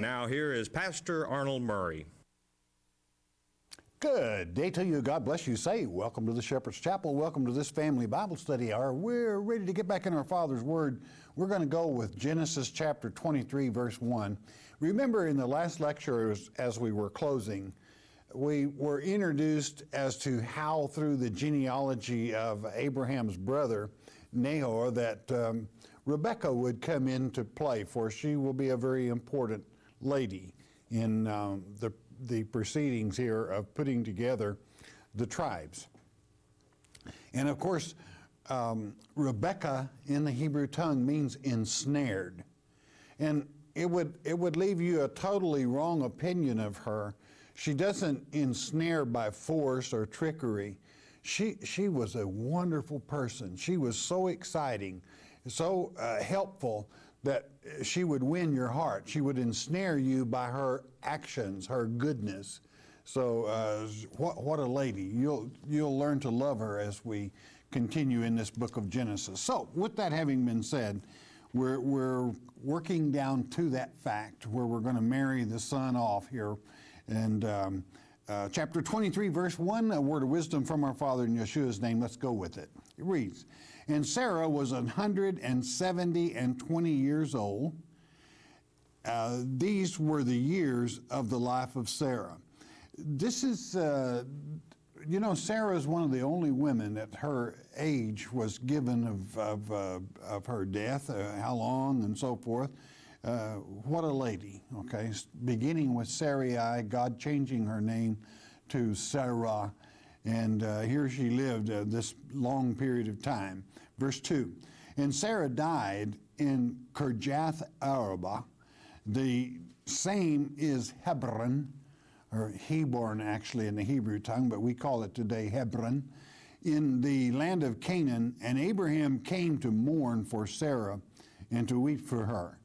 now here is Pastor Arnold Murray. Good day to you. God bless you. Say, welcome to the Shepherd's Chapel. Welcome to this family Bible study hour. We're ready to get back in our Father's Word. We're going to go with Genesis chapter 23, verse 1. Remember in the last lecture, as we were closing, we were introduced as to how through the genealogy of Abraham's brother, Nahor, that Rebekah would come into play, for she will be a very important lady in the proceedings here of putting together the tribes. And of course, Rebekah in the Hebrew tongue means ensnared. And it would leave you a totally wrong opinion of her. She doesn't ensnare by force or trickery. She was a wonderful person. She was so exciting, so helpful, that she would win your heart. She would ensnare you by her actions, her goodness. So what a lady. You'll learn to love her as we continue in this book of Genesis. So with that having been said, we're working down to that fact where we're going to marry the son off here. And chapter 23, verse 1, a word of wisdom from our Father in Yeshua's name. Let's go with it. It reads, "And Sarah was 170 and 20 years old. These were the years of the life of Sarah." This is, Sarah is one of the only women at her age was given of her death, how long and so forth. What a lady, okay? Beginning with Sarai, God changing her name to Sarah, and here she lived this long period of time. Verse 2, "And Sarah died in Kirjath Arba." The same is Hebron, or Hebron actually in the Hebrew tongue, but we call it today Hebron, in the land of Canaan. "And Abraham came to mourn for Sarah and to weep for her."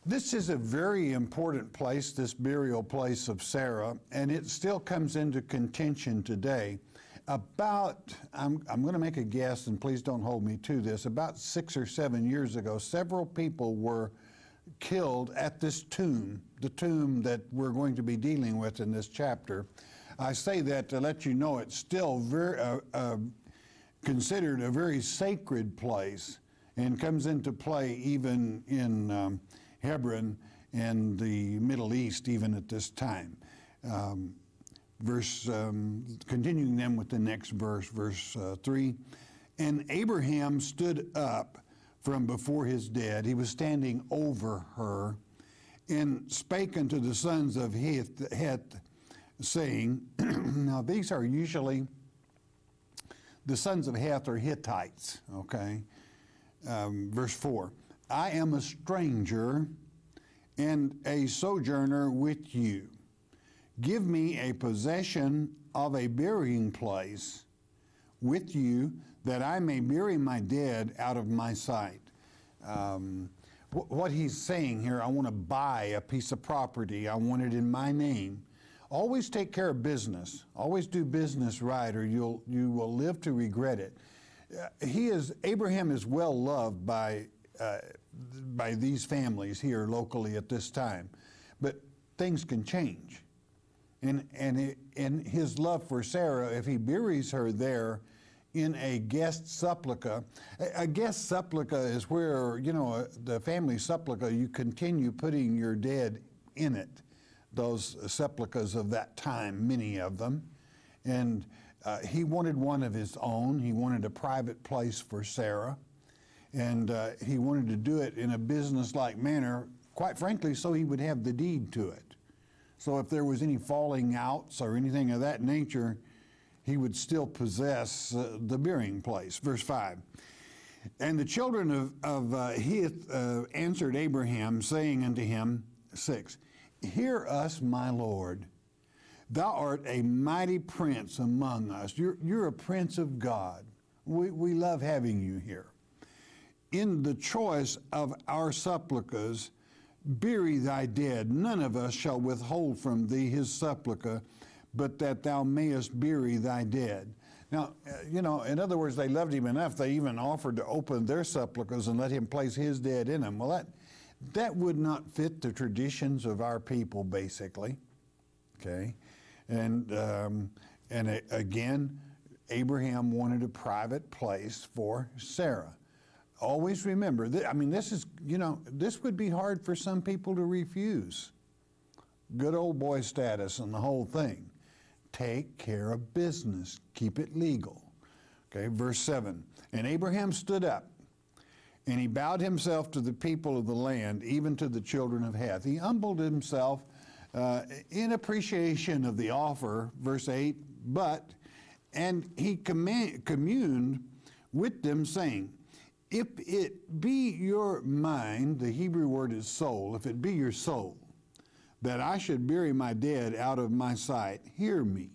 This is a very important place, this burial place of Sarah, and it still comes into contention today. I'm going to make a guess, and please don't hold me to this, about 6 or 7 years ago, several people were killed at this tomb, the tomb that we're going to be dealing with in this chapter. I say that to let you know it's still considered a very sacred place, and comes into play even in Hebron and the Middle East even at this time. Continuing then with the next verse, verse 3, "And Abraham stood up from before his dead." He was standing over her, "and spake unto the sons of Heth, saying," now these are usually, the sons of Heth are Hittites, okay? Verse 4, "I am a stranger and a sojourner with you. Give me a possession of a burying place with you, that I may bury my dead out of my sight." What he's saying here, I want to buy a piece of property. I want it in my name. Always take care of business. Always do business right, or you will live to regret it. Abraham is well loved by these families here locally at this time, but things can change. And his love for Sarah, if he buries her there in a guest sepulchre, a guest sepulchre is where, the family sepulchre, you continue putting your dead in it. Those sepulchres of that time, many of them. And he wanted one of his own. He wanted a private place for Sarah. And he wanted to do it in a business-like manner, quite frankly, so he would have the deed to it. So if there was any falling outs or anything of that nature, he would still possess the burying place. Verse 5, "And the children of Heth answered Abraham, saying unto him," 6, "Hear us, my Lord. Thou art a mighty prince among us." You're a prince of God. We love having you here. "In the choice of our sepulchres, bury thy dead. None of us shall withhold from thee his sepulchre, but that thou mayest bury thy dead." Now, in other words, they loved him enough, they even offered to open their sepulchres and let him place his dead in them. Well, That would not fit the traditions of our people, basically. Okay, again, Abraham wanted a private place for Sarah. Always remember, this is, this would be hard for some people to refuse. Good old boy status and the whole thing. Take care of business. Keep it legal. Okay, verse 7. And Abraham stood up, and he bowed himself to the people of the land, even to the children of Heth. He humbled himself in appreciation of the offer, verse 8, and he communed with them, saying, if it be your mind, the Hebrew word is soul, if it be your soul, that I should bury my dead out of my sight, hear me.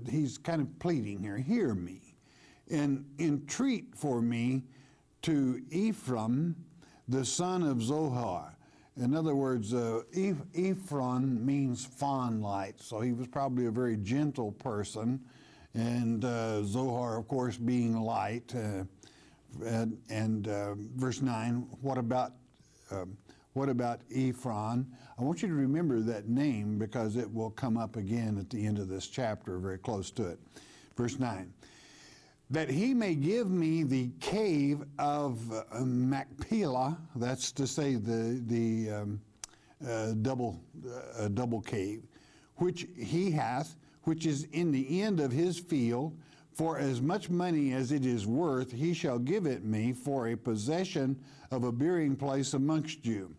He's kind of pleading here, hear me, and entreat for me to Ephraim, the son of Zohar. In other words, Ephraim means fawn light, so he was probably a very gentle person, and Zohar, of course, being light. Verse 9, what about Ephraim? I want you to remember that name because it will come up again at the end of this chapter, very close to it. Verse 9, that he may give me the cave of Machpelah, that's to say the double cave, which he hath, which is in the end of his field, for as much money as it is worth, he shall give it me for a possession of a burying place amongst you.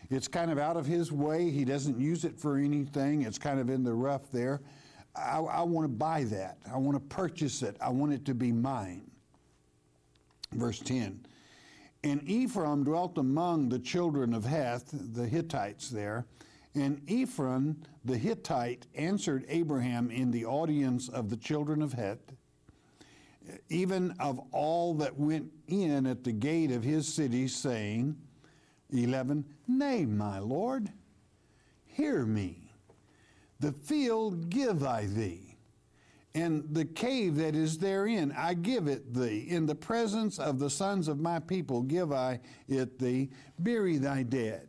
It's kind of out of his way. He doesn't use it for anything. It's kind of in the rough there. I want to buy that. I want to purchase it. I want it to be mine. Verse 10, and Ephraim dwelt among the children of Heth, the Hittites there, and Ephraim the Hittite answered Abraham in the audience of the children of Heth, even of all that went in at the gate of his city, saying, 11, nay, my Lord, hear me. The field give I thee, and the cave that is therein I give it thee. In the presence of the sons of my people give I it thee. Bury thy dead.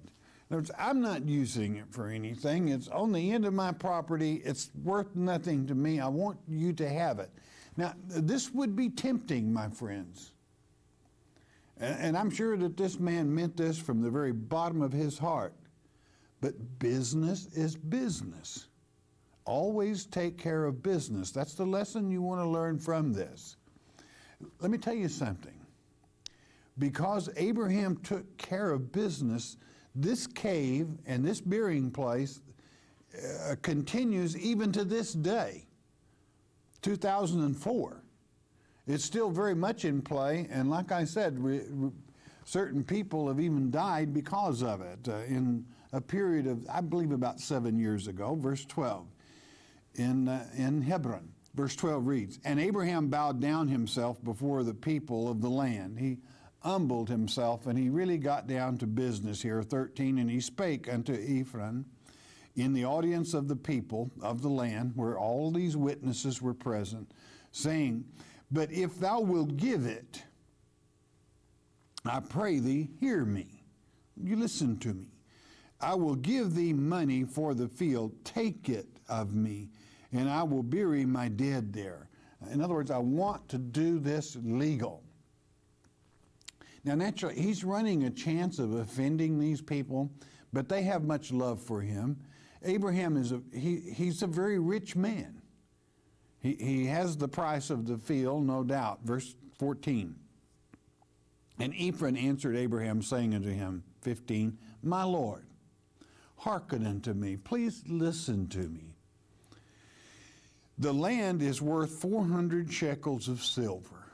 In other words, I'm not using it for anything. It's on the end of my property. It's worth nothing to me. I want you to have it. Now, this would be tempting, my friends. And I'm sure that this man meant this from the very bottom of his heart. But business is business. Always take care of business. That's the lesson you want to learn from this. Let me tell you something. Because Abraham took care of business, this cave and this burying place continues even to this day, 2004. It's still very much in play, and like I said, certain people have even died because of it in a period of, I believe, about 7 years ago. Verse 12, in Hebron. Verse 12 reads, and Abraham bowed down himself before the people of the land. He humbled himself, and he really got down to business here. 13, and he spake unto Ephraim in the audience of the people of the land, where all these witnesses were present, saying, but if thou wilt give it, I pray thee, hear me. You listen to me. I will give thee money for the field. Take it of me, and I will bury my dead there. In other words, I want to do this legal. Now, naturally, he's running a chance of offending these people, but they have much love for him. Abraham is he's a very rich man. He has the price of the field, no doubt. Verse 14. And Ephraim answered Abraham, saying unto him, 15, my Lord, hearken unto me. Please listen to me. The land is worth 400 shekels of silver.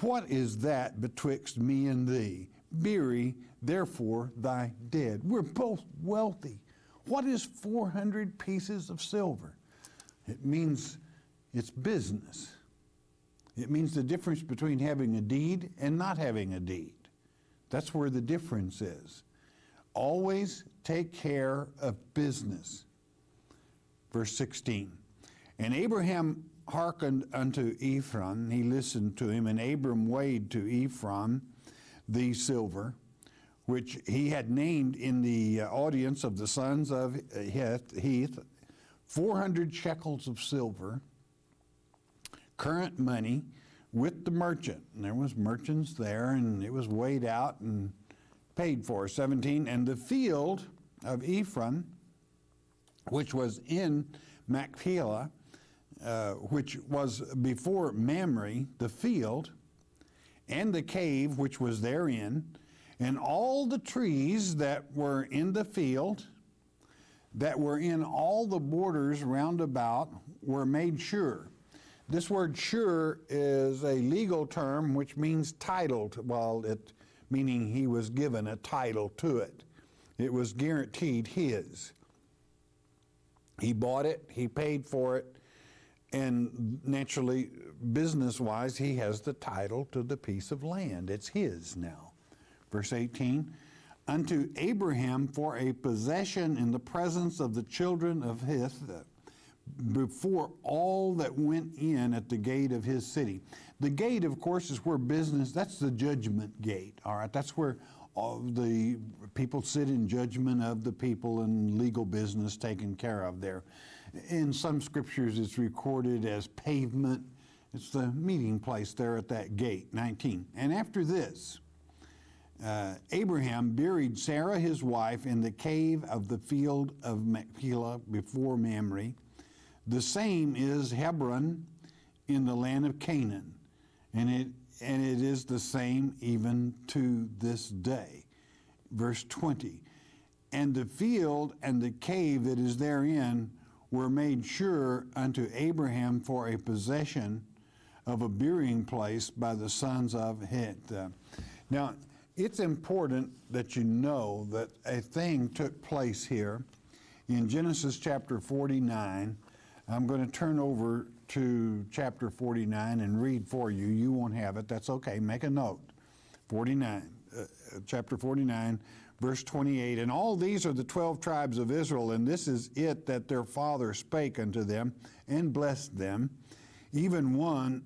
What is that betwixt me and thee? Bury, therefore, thy dead. We're both wealthy. What is 400 pieces of silver? It means it's business. It means the difference between having a deed and not having a deed. That's where the difference is. Always take care of business. Verse 16. And Abraham hearkened unto Ephraim, he listened to him, and Abram weighed to Ephraim the silver, which he had named in the audience of the sons of Heth, 400 shekels of silver, current money, with the merchant. And there was merchants there, and it was weighed out and paid for. 17, and the field of Ephraim, which was in Machpelah, which was before Mamre, the field, and the cave which was therein, and all the trees that were in the field, that were in all the borders round about, were made sure. This word sure is a legal term which means titled, meaning he was given a title to it. It was guaranteed his. He bought it, he paid for it, and naturally, business-wise, he has the title to the piece of land. It's his now. Verse 18, unto Abraham for a possession in the presence of the children of Heth, before all that went in at the gate of his city. The gate, of course, is where business, that's the judgment gate, all right? That's where all the people sit in judgment of the people and legal business taken care of there. In some scriptures, it's recorded as pavement. It's the meeting place there at that gate, 19. And after this, Abraham buried Sarah, his wife, in the cave of the field of Machpelah before Mamre. The same is Hebron in the land of Canaan, and it is the same even to this day. Verse 20, and the field and the cave that is therein were made sure unto Abraham for a possession of a burying place by the sons of Heth. Now, it's important that you know that a thing took place here in Genesis chapter 49. I'm going to turn over to chapter 49 and read for you. You won't have it. That's okay. Make a note. Chapter 49, verse 28. And all these are the 12 tribes of Israel, and this is it that their father spake unto them and blessed them. Even one,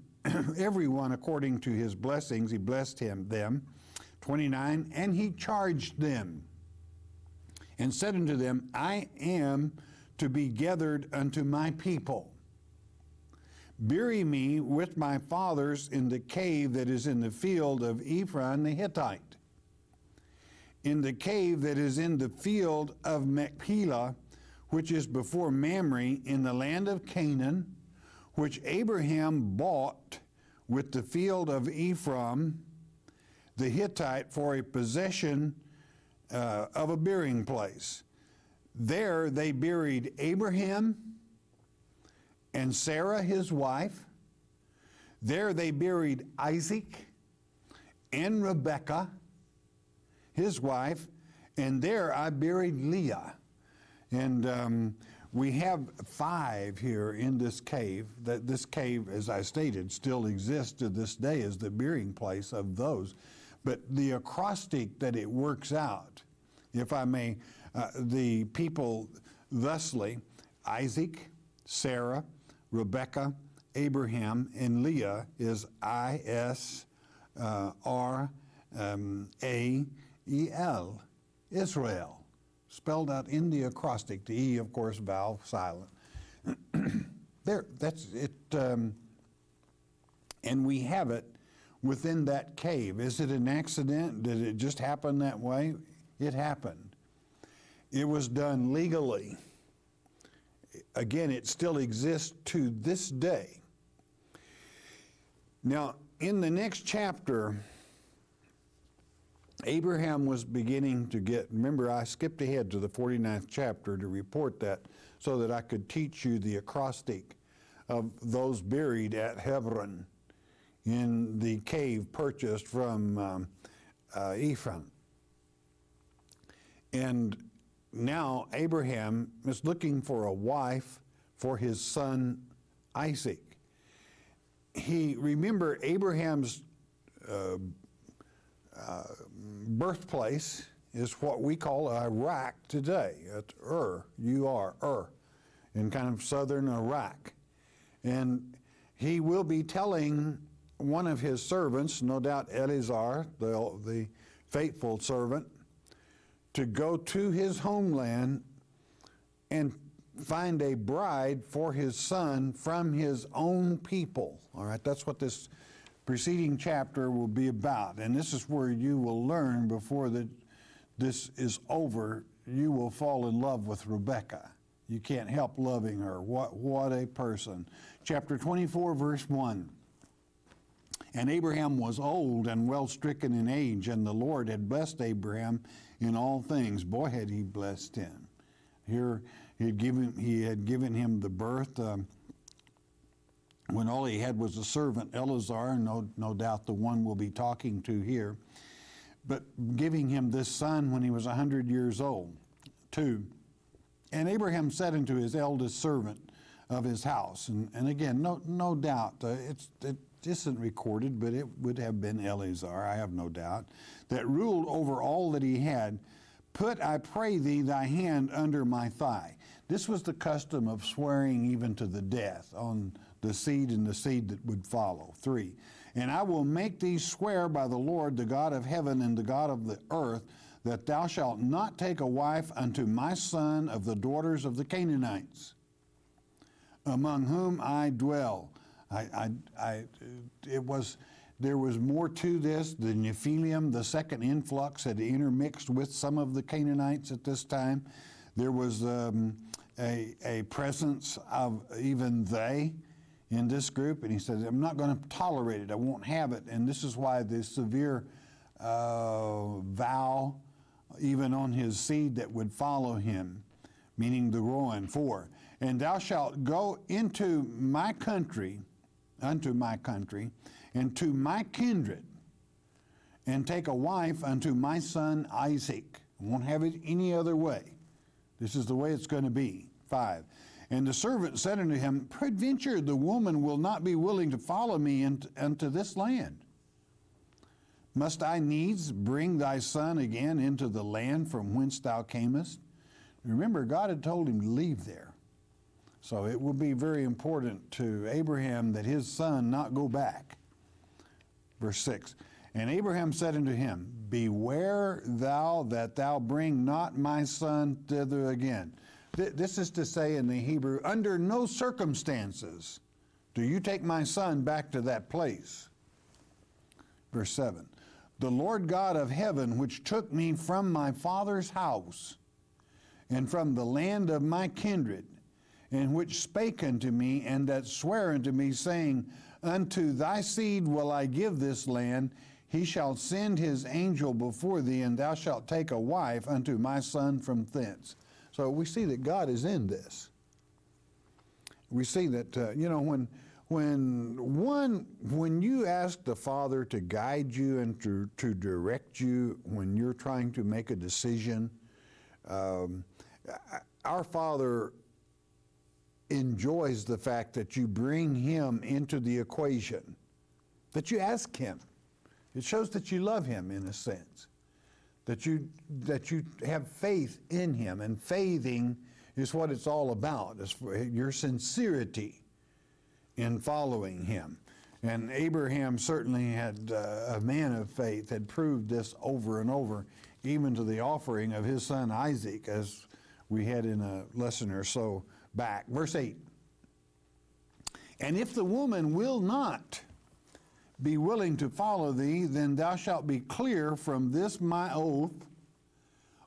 every one according to his blessings, he blessed them. 29. And he charged them and said unto them, I am to be gathered unto my people. Bury me with my fathers in the cave that is in the field of Ephron the Hittite, in the cave that is in the field of Machpelah, which is before Mamre, in the land of Canaan, which Abraham bought with the field of Ephron the Hittite for a possession of a burying place. There they buried Abraham and Sarah, his wife. There they buried Isaac and Rebekah, his wife. And there I buried Leah. And we have 5 here in this cave. This cave, as I stated, still exists to this day as the burying place of those. But the acrostic that it works out, if I may, the people thusly, Isaac, Sarah, Rebekah, Abraham, and Leah is I-S-R-A-E-L, Israel, spelled out in the acrostic, the E, of course, vowel silent. There, that's it, and we have it within that cave. Is it an accident? Did it just happen that way? It happened. It was done legally. Again, it still exists to this day. Now, in the next chapter, Abraham was beginning to get, remember I skipped ahead to the 49th chapter to report that so that I could teach you the acrostic of those buried at Hebron in the cave purchased from Ephraim. And now Abraham is looking for a wife for his son Isaac. Remember Abraham's birthplace is what we call Iraq today. It's Ur, in kind of southern Iraq. And he will be telling one of his servants, no doubt Eleazar, the faithful servant, to go to his homeland and find a bride for his son from his own people. All right, that's what this preceding chapter will be about. And this is where you will learn before this is over, you will fall in love with Rebekah. You can't help loving her. What a person. Chapter 24, verse 1. And Abraham was old and well stricken in age, and the Lord had blessed Abraham in all things. Boy, had he blessed him. Here he had given him the birth when all he had was a servant, Eleazar, no doubt the one we'll be talking to here, but giving him this son when he was 100 years old. 2. And Abraham said unto his eldest servant of his house, and again, no doubt, it isn't recorded, but it would have been Eleazar, I have no doubt, that ruled over all that he had, put, I pray thee, thy hand under my thigh. This was the custom of swearing even to the death on the seed and the seed that would follow. 3. And I will make thee swear by the Lord, the God of heaven and the God of the earth, that thou shalt not take a wife unto my son of the daughters of the Canaanites, among whom I dwell. There was more to this. The Nephilim, the second influx, had intermixed with some of the Canaanites at this time. There was a presence of even they in this group, and he said, I'm not going to tolerate it. I won't have it. And this is why the severe vow, even on his seed that would follow him, meaning the Rowan. 4. And thou shalt go into my country, unto my country, and to my kindred, and take a wife unto my son Isaac. I won't have it any other way. This is the way it's going to be. 5. And the servant said unto him, peradventure the woman will not be willing to follow me unto this land. Must I needs bring thy son again into the land from whence thou camest? Remember, God had told him to leave there. So it will be very important to Abraham that his son not go back. Verse 6. And Abraham said unto him, beware thou that thou bring not my son thither again. This is to say in the Hebrew, under no circumstances do you take my son back to that place. Verse 7. The Lord God of heaven, which took me from my father's house, and from the land of my kindred, and which spake unto me, and that sware unto me, saying, unto thy seed will I give this land, he shall send his angel before thee, and thou shalt take a wife unto my son from thence. So we see that God is in this. We see that, when you ask the Father to guide you and to direct you when you're trying to make a decision, our Father enjoys the fact that you bring him into the equation, that you ask him. It shows that you love him in a sense, that you have faith in him, and faithing is what it's all about, is your sincerity in following him. And Abraham certainly had, a man of faith, had proved this over and over, even to the offering of his son Isaac, as we had in a lesson or so back. Verse 8. And if the woman will not be willing to follow thee, then thou shalt be clear from this my oath,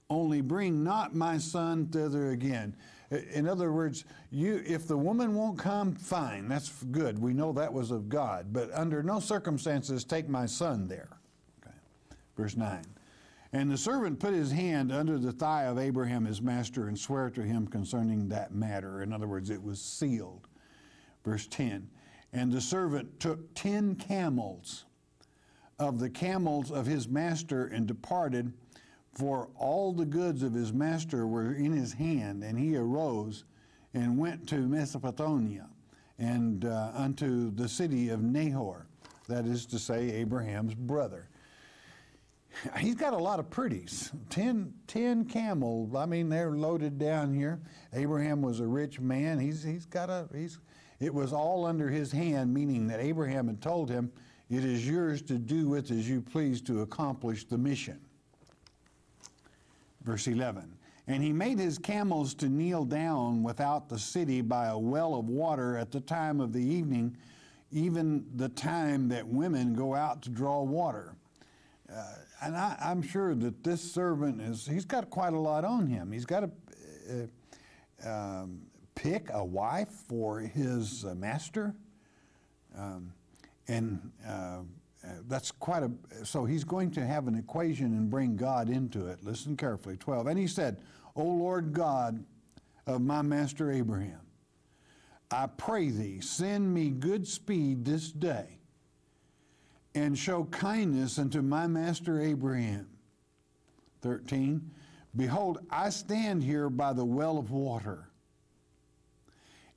only bring not my son thither again. In other words, if the woman won't come, fine, that's good. We know that was of God, but under no circumstances take my son there. Okay. Verse 9. And the servant put his hand under the thigh of Abraham his master, and sware to him concerning that matter. In other words, it was sealed. Verse 10. And the servant took 10 camels of the camels of his master, and departed, for all the goods of his master were in his hand. And he arose and went to Mesopotamia, and unto the city of Nahor, that is to say, Abraham's brother. He's got a lot of pretties. 10 camels. I mean, they're loaded down here. Abraham was a rich man. It was all under his hand, meaning that Abraham had told him, it is yours to do with as you please to accomplish the mission. Verse 11. And he made his camels to kneel down without the city by a well of water at the time of the evening, even the time that women go out to draw water. And I'm sure that this servant he's got quite a lot on him. He's got to pick a wife for his master. That's quite so he's going to have an equation and bring God into it. Listen carefully. 12. And he said, O Lord God of my master Abraham, I pray thee, send me good speed this day, and show kindness unto my master Abraham. 13. Behold, I stand here by the well of water,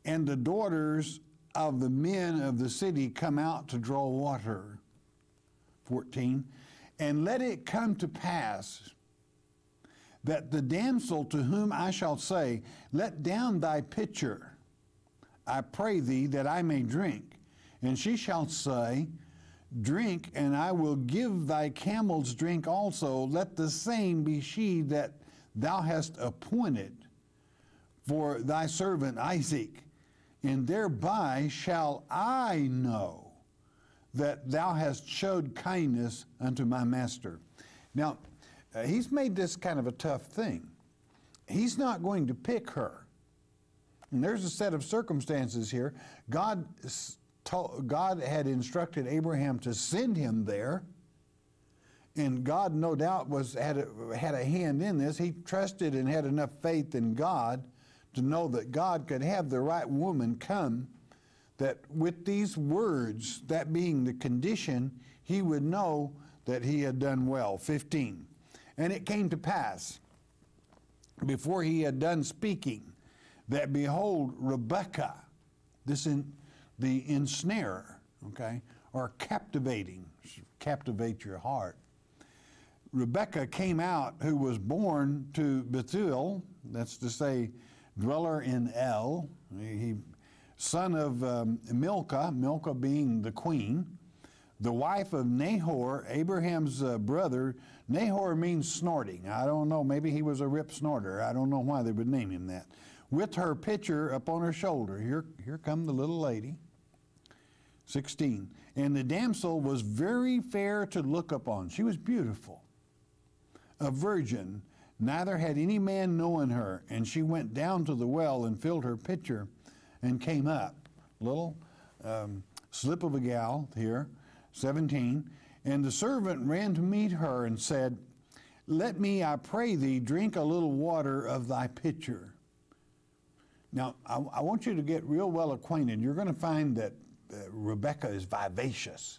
and the daughters of the men of the city come out to draw water. 14. And let it come to pass that the damsel to whom I shall say, let down thy pitcher, I pray thee that I may drink. And she shall say, drink, and I will give thy camels drink also. Let the same be she that thou hast appointed for thy servant Isaac. And thereby shall I know that thou hast showed kindness unto my master. Now, he's made this kind of a tough thing. He's not going to pick her. And there's a set of circumstances here. God had instructed Abraham to send him there, and God no doubt had a hand in this. He trusted and had enough faith in God to know that God could have the right woman come, that with these words, that being the condition, he would know that he had done well. 15. And it came to pass, before he had done speaking, that behold, Rebekah, the ensnarer, okay, or captivating, captivate your heart. Rebekah came out, who was born to Bethuel, that's to say, dweller in El, son of Milcah, Milcah being the queen, the wife of Nahor, Abraham's brother. Nahor means snorting. I don't know, maybe he was a rip snorter. I don't know why they would name him that. With her pitcher upon her shoulder. Here come the little lady. 16. And the damsel was very fair to look upon. She was beautiful. A virgin, neither had any man known her. And she went down to the well and filled her pitcher and came up. Little slip of a gal here. 17. And the servant ran to meet her and said, let me, I pray thee, drink a little water of thy pitcher. Now, I want you to get real well acquainted. You're going to find that Rebekah is vivacious.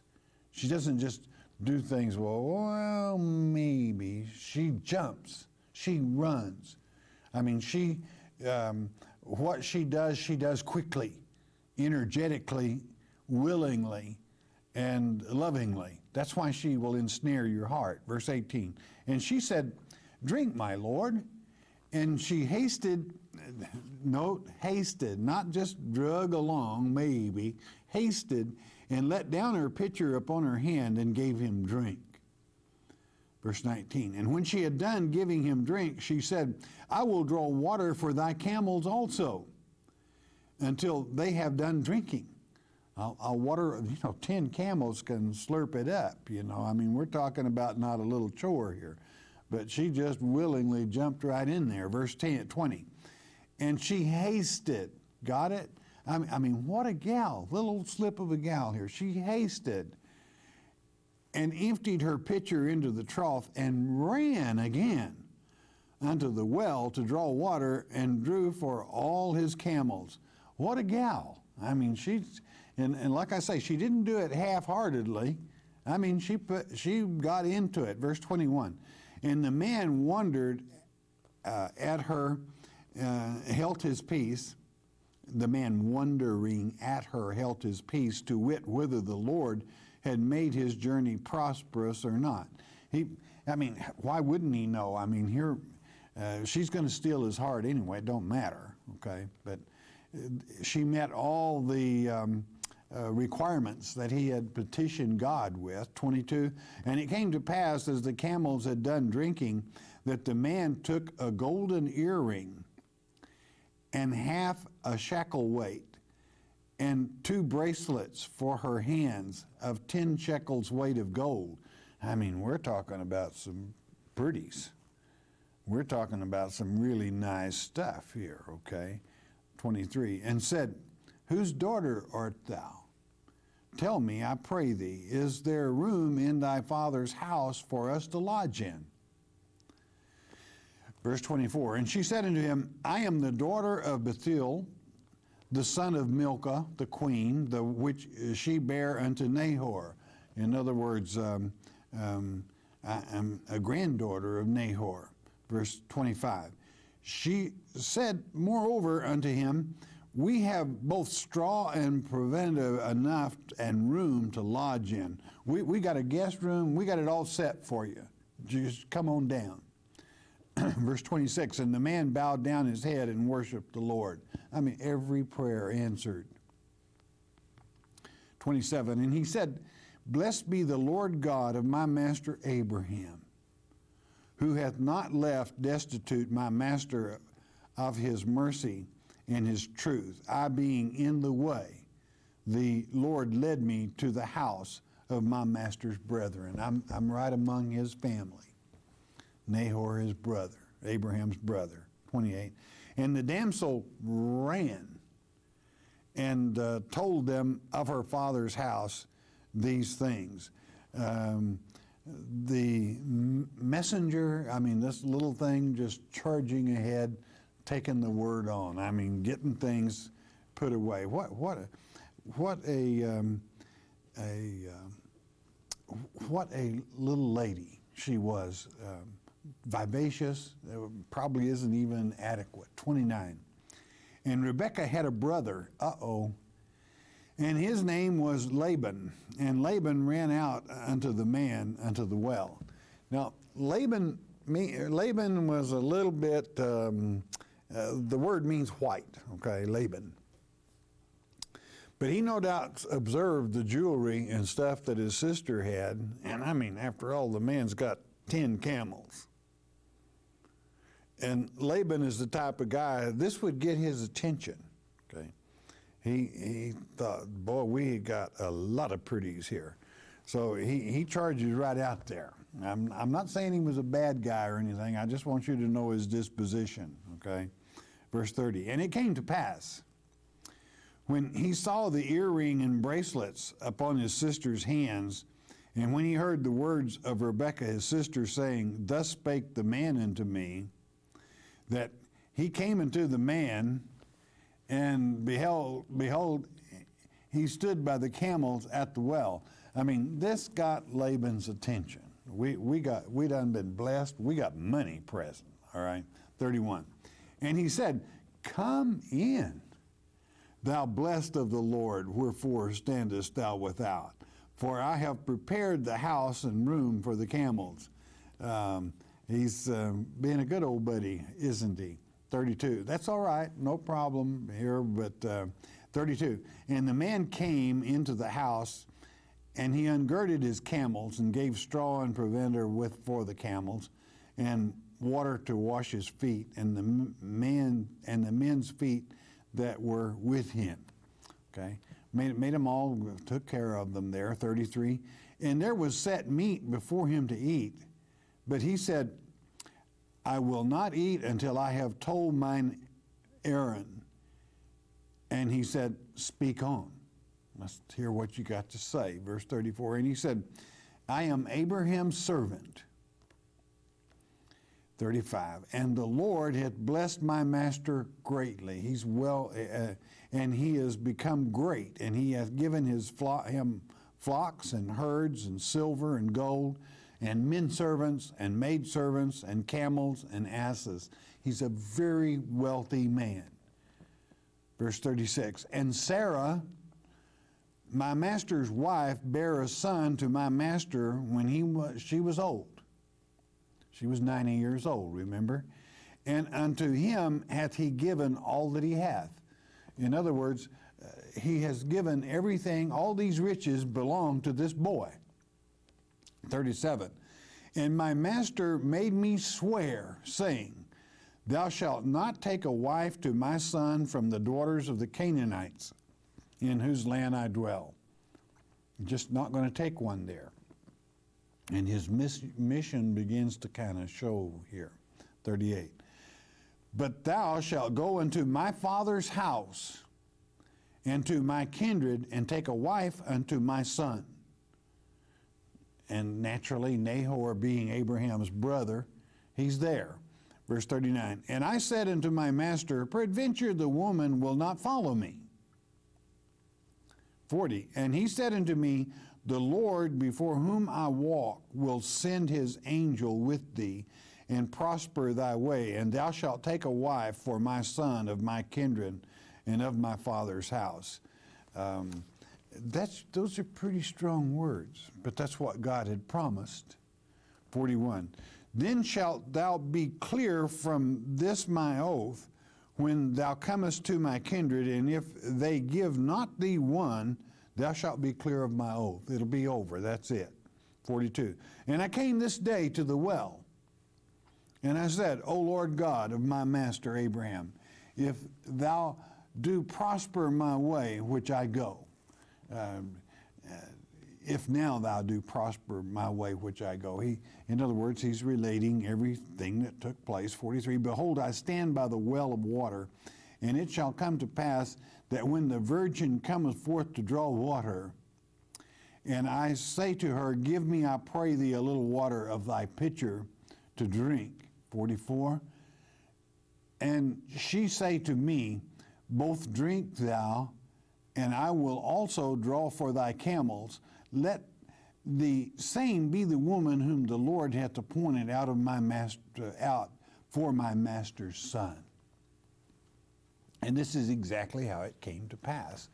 She doesn't just do things, well, maybe. She jumps. She runs. I mean, what she does quickly, energetically, willingly, and lovingly. That's why she will ensnare your heart. Verse 18. And she said, drink, my Lord. And she hasted, not just drug along, maybe, hasted, and let down her pitcher upon her hand and gave him drink. Verse 19. And when she had done giving him drink, she said, I will draw water for thy camels also, until they have done drinking. I'll water, 10 camels can slurp it up, I mean, we're talking about not a little chore here. But she just willingly jumped right in there. Verse 20. And she hasted. Got it? I mean, what a gal. Little slip of a gal here. She hasted and emptied her pitcher into the trough and ran again unto the well to draw water and drew for all his camels. What a gal. I mean, and like I say, she didn't do it half-heartedly. I mean, she got into it. Verse 21. And the man wondered at her, held his peace. The man wondering at her held his peace, to wit whether the Lord had made his journey prosperous or not. Why wouldn't he know? I mean, here, she's going to steal his heart anyway. It don't matter, okay? But she met all the requirements that he had petitioned God with. 22. And it came to pass, as the camels had done drinking, that the man took a golden earring and half a shekel weight, and 2 bracelets for her hands of 10 shekels weight of gold. I mean, we're talking about some pretties. We're talking about some really nice stuff here, okay? 23, and said, Whose daughter art thou? Tell me, I pray thee, is there room in thy father's house for us to lodge in? Verse 24, and she said unto him, I am the daughter of Bethuel, the son of Milcah, the queen, the which she bare unto Nahor. In other words, I am a granddaughter of Nahor. Verse 25, she said moreover unto him, we have both straw and provender enough and room to lodge in. We got a guest room, we got it all set for you. Just come on down. Verse 26, and the man bowed down his head and worshiped the Lord. I mean, every prayer answered. 27, and he said, Blessed be the Lord God of my master Abraham, who hath not left destitute my master of his mercy and his truth. I being in the way, the Lord led me to the house of my master's brethren. I'm right among his family. Nahor, his brother, Abraham's brother. 28. And the damsel ran and told them of her father's house these things. The messenger, I mean, this little thing just charging ahead, taking the word on. I mean, getting things put away. What a little lady she was. Vivacious, probably isn't even adequate. 29. And Rebekah had a brother, and his name was Laban. And Laban ran out unto the man, unto the well. Now, Laban was a little bit, the word means white, okay, Laban. But he no doubt observed the jewelry and stuff that his sister had. And I mean, after all, the man's got 10 camels. And Laban is the type of guy, this would get his attention, okay? He thought, boy, we got a lot of pretties here. So he charges right out there. I'm not saying he was a bad guy or anything. I just want you to know his disposition, okay? Verse 30, and it came to pass, when he saw the earring and bracelets upon his sister's hands, and when he heard the words of Rebekah his sister, saying, Thus spake the man unto me, that he came unto the man, and behold, he stood by the camels at the well. I mean, this got Laban's attention. We done been blessed. We got money present, all right? 31. And he said, Come in, thou blessed of the Lord, wherefore standest thou without? For I have prepared the house and room for the camels. He's being a good old buddy, isn't he? 32. That's all right, no problem here, but 32. And the man came into the house, and he ungirded his camels, and gave straw and provender for the camels, and water to wash his feet, and the men's feet that were with him. Okay, made them all, took care of them there. 33. And there was set meat before him to eat. But he said, I will not eat until I have told mine errand. And he said, Speak on. Let's hear what you got to say. Verse 34. And he said, I am Abraham's servant. 35. And the Lord hath blessed my master greatly. He's well, and he has become great. And he hath given him flocks and herds and silver and gold, and men servants and maid servants and camels and asses. He's a very wealthy man. Verse 36, and Sarah, my master's wife, bare a son to my master when she was old. She was 90 years old, remember? And unto him hath he given all that he hath. In other words, he has given everything, all these riches belong to this boy. 37. And my master made me swear, saying, Thou shalt not take a wife to my son from the daughters of the Canaanites, in whose land I dwell. Just not going to take one there. And his mission begins to kind of show here. 38. But thou shalt go into my father's house and to my kindred and take a wife unto my son. And naturally, Nahor being Abraham's brother, he's there. Verse 39. And I said unto my master, Peradventure the woman will not follow me. 40. And he said unto me, The Lord before whom I walk will send his angel with thee, and prosper thy way, and thou shalt take a wife for my son of my kindred and of my father's house. Those are pretty strong words, but that's what God had promised. 41. Then shalt thou be clear from this my oath, when thou comest to my kindred, and if they give not thee one, thou shalt be clear of my oath. It'll be over. That's it. 42. And I came this day to the well, and I said, O Lord God of my master Abraham, if thou do prosper my way which I go, if now thou do prosper my way which I go. In other words, he's relating everything that took place. 43, Behold, I stand by the well of water, and it shall come to pass that when the virgin cometh forth to draw water, and I say to her, Give me, I pray thee, a little water of thy pitcher to drink. 44, and she say to me, Both drink thou, and I will also draw for thy camels. Let the same be the woman whom the Lord hath appointed out for my master's son. And this is exactly how it came to pass.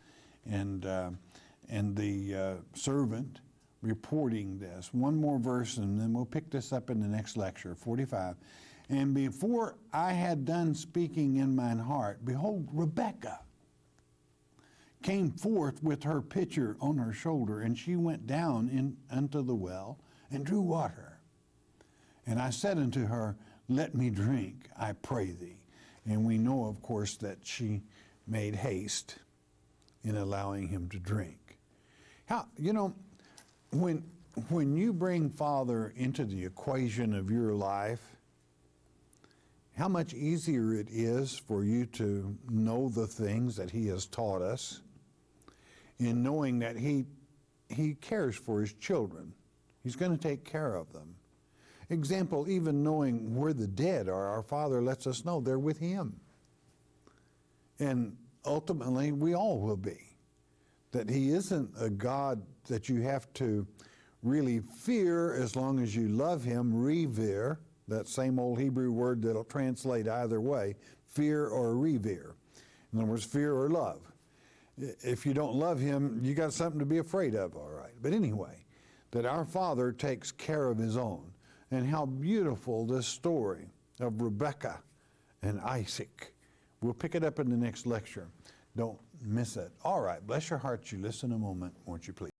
And the servant reporting this. One more verse, and then we'll pick this up in the next lecture, 45. And before I had done speaking in mine heart, behold, Rebekah came forth with her pitcher on her shoulder, and she went down unto the well and drew water. And I said unto her, Let me drink, I pray thee. And we know, of course, that she made haste in allowing him to drink. When you bring Father into the equation of your life, how much easier it is for you to know the things that he has taught us, in knowing that he cares for his children. He's going to take care of them. Example, even knowing where the dead are, our Father lets us know they're with him. And ultimately, we all will be. That he isn't a God that you have to really fear as long as you love him, revere, that same old Hebrew word that'll translate either way, fear or revere. In other words, fear or love. If you don't love him, you got something to be afraid of, all right. But anyway, that our Father takes care of his own. And how beautiful this story of Rebekah and Isaac. We'll pick it up in the next lecture. Don't miss it. All right, bless your hearts. You listen a moment, won't you please?